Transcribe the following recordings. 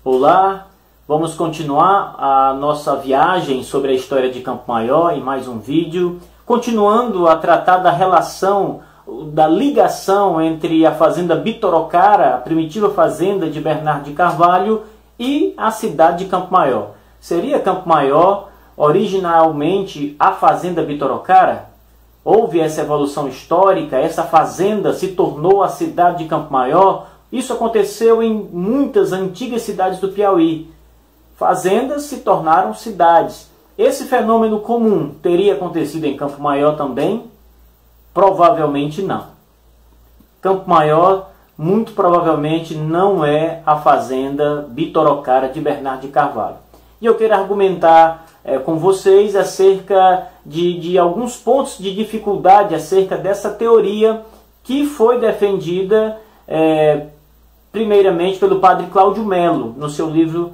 Olá, vamos continuar a nossa viagem sobre a história de Campo Maior em mais um vídeo, continuando a tratar da relação, da ligação entre a fazenda Bitoroccara, a primitiva fazenda de Bernardo de Carvalho, e a cidade de Campo Maior. Seria Campo Maior originalmente a fazenda Bitoroccara? Houve essa evolução histórica, essa fazenda se tornou a cidade de Campo Maior? Isso aconteceu em muitas antigas cidades do Piauí. Fazendas se tornaram cidades. Esse fenômeno comum teria acontecido em Campo Maior também? Provavelmente não. Campo Maior, muito provavelmente, não é a fazenda Bitoroccara de Bernardo de Carvalho. E eu quero argumentar com vocês acerca de alguns pontos de dificuldade acerca dessa teoria que foi defendida primeiramente pelo padre Cláudio Melo, no seu livro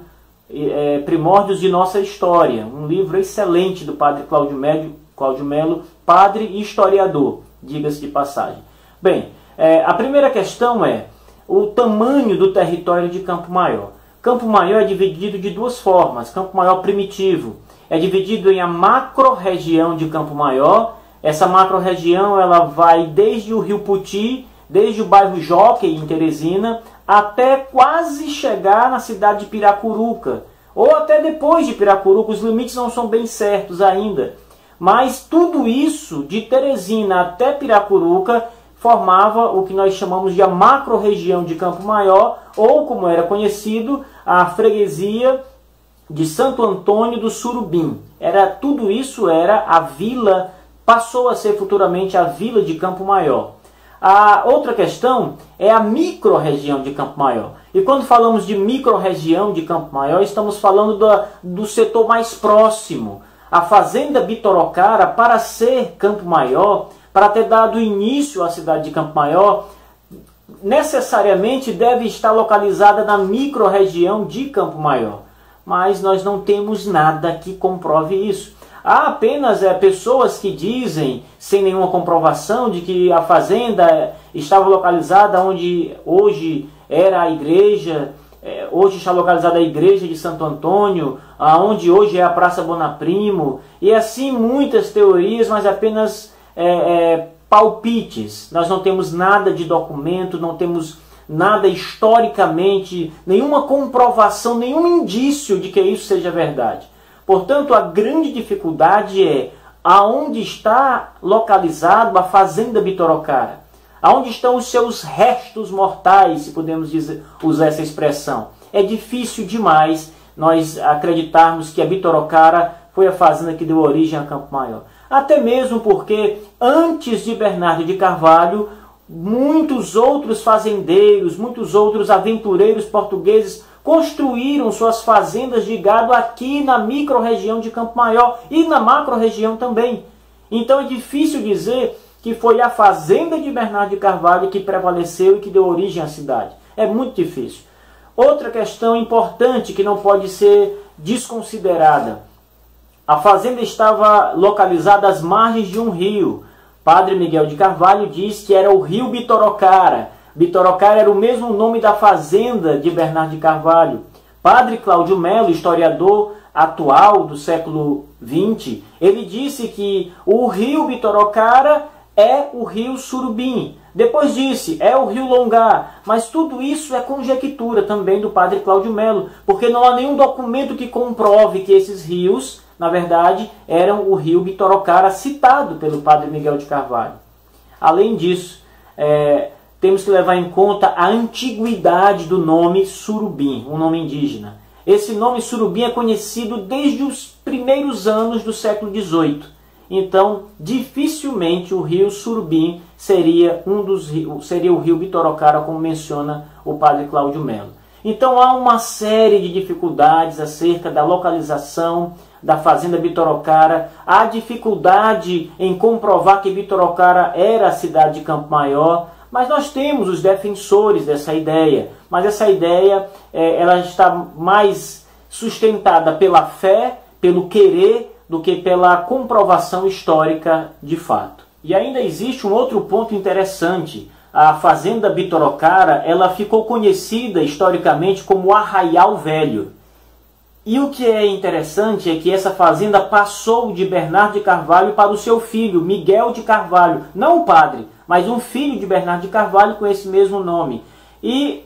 Primórdios de Nossa História, um livro excelente do padre Cláudio Melo, padre e historiador, diga-se de passagem. Bem, a primeira questão é o tamanho do território de Campo Maior. Campo Maior é dividido de duas formas. Campo Maior primitivo é dividido em a macro-região de Campo Maior. Essa macro-região ela vai desde o Rio Puti, desde o bairro Jockey, em Teresina, até quase chegar na cidade de Piracuruca, ou até depois de Piracuruca. Os limites não são bem certos ainda. Mas tudo isso, de Teresina até Piracuruca, formava o que nós chamamos de a macro-região de Campo Maior, ou, como era conhecido, a freguesia de Santo Antônio do Surubim. Tudo isso era a vila, passou a ser futuramente a vila de Campo Maior. A outra questão é a micro-região de Campo Maior. E quando falamos de micro-região de Campo Maior, estamos falando do setor mais próximo. A fazenda Bitoroccara, para ser Campo Maior, para ter dado início à cidade de Campo Maior, necessariamente deve estar localizada na micro-região de Campo Maior. Mas nós não temos nada que comprove isso. Há apenas pessoas que dizem, sem nenhuma comprovação, de que a fazenda estava localizada onde hoje era a igreja, hoje está localizada a igreja de Santo Antônio, onde hoje é a Praça Bonaprimo, e assim muitas teorias, mas apenas palpites. Nós não temos nada de documento, não temos nada historicamente, nenhuma comprovação, nenhum indício de que isso seja verdade. Portanto, a grande dificuldade é aonde está localizado a fazenda Bitoroccara, aonde estão os seus restos mortais, se podemos usar essa expressão. É difícil demais nós acreditarmos que a Bitoroccara foi a fazenda que deu origem a Campo Maior. Até mesmo porque, antes de Bernardo de Carvalho, muitos outros fazendeiros, muitos outros aventureiros portugueses construíram suas fazendas de gado aqui na micro-região de Campo Maior e na macro-região também. Então é difícil dizer que foi a fazenda de Bernardo de Carvalho que prevaleceu e que deu origem à cidade. É muito difícil. Outra questão importante que não pode ser desconsiderada. A fazenda estava localizada às margens de um rio. Padre Miguel de Carvalho diz que era o rio Bitoroccara. Bitoroccara era o mesmo nome da fazenda de Bernardo de Carvalho. Padre Cláudio Melo, historiador atual do século XX, ele disse que o rio Bitoroccara é o rio Surubim. Depois disse, é o rio Longar. Mas tudo isso é conjectura também do padre Cláudio Melo, porque não há nenhum documento que comprove que esses rios, na verdade, eram o rio Bitoroccara citado pelo padre Miguel de Carvalho. Além disso, temos que levar em conta a antiguidade do nome Surubim, um nome indígena. Esse nome Surubim é conhecido desde os primeiros anos do século XVIII. Então, dificilmente o rio Surubim seria o rio Bitoroccara, como menciona o padre Cláudio Melo. Então há uma série de dificuldades acerca da localização da fazenda Bitoroccara. Há dificuldade em comprovar que Bitoroccara era a cidade de Campo Maior. Mas nós temos os defensores dessa ideia. Mas essa ideia ela está mais sustentada pela fé, pelo querer, do que pela comprovação histórica de fato. E ainda existe um outro ponto interessante a fazenda Bitoroccara, ela ficou conhecida historicamente como Arraial Velho. E o que é interessante é que essa fazenda passou de Bernardo de Carvalho para o seu filho, Miguel de Carvalho. Não o padre, mas um filho de Bernardo de Carvalho com esse mesmo nome. E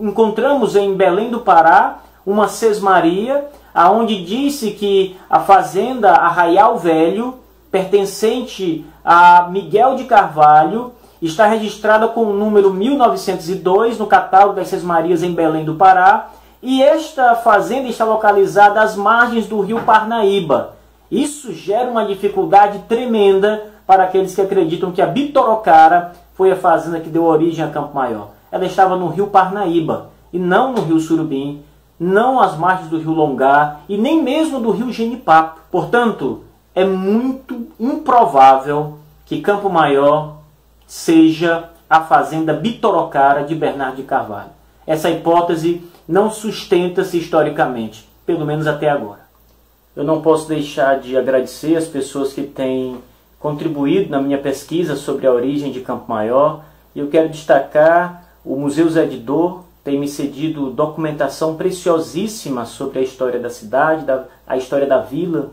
encontramos em Belém do Pará uma sesmaria, onde disse que a fazenda Arraial Velho, pertencente a Miguel de Carvalho, está registrada com o número 1902 no catálogo das sesmarias em Belém do Pará, e esta fazenda está localizada às margens do rio Parnaíba. Isso gera uma dificuldade tremenda para aqueles que acreditam que a Bitoroccara foi a fazenda que deu origem a Campo Maior. Ela estava no rio Parnaíba, e não no rio Surubim, não às margens do rio Longá, e nem mesmo do rio Genipapo. Portanto, é muito improvável que Campo Maior seja a fazenda Bitoroccara de Bernardo de Carvalho. Essa hipótese não sustenta-se historicamente, pelo menos até agora. Eu não posso deixar de agradecer as pessoas que têm contribuído na minha pesquisa sobre a origem de Campo Maior, e eu quero destacar o Museu Zé de Dor, tem me cedido documentação preciosíssima sobre a história da cidade, a história da vila.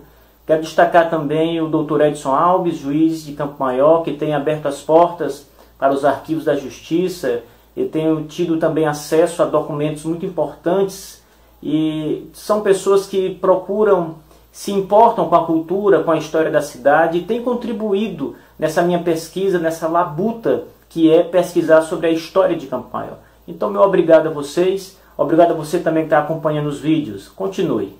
Quero destacar também o Dr. Edson Alves, juiz de Campo Maior, que tem aberto as portas para os arquivos da Justiça. Eu tenho tido também acesso a documentos muito importantes, e são pessoas que procuram, se importam com a cultura, com a história da cidade, e têm contribuído nessa minha pesquisa, nessa labuta que é pesquisar sobre a história de Campo Maior. Então, meu obrigado a vocês, obrigado a você também que está acompanhando os vídeos. Continue.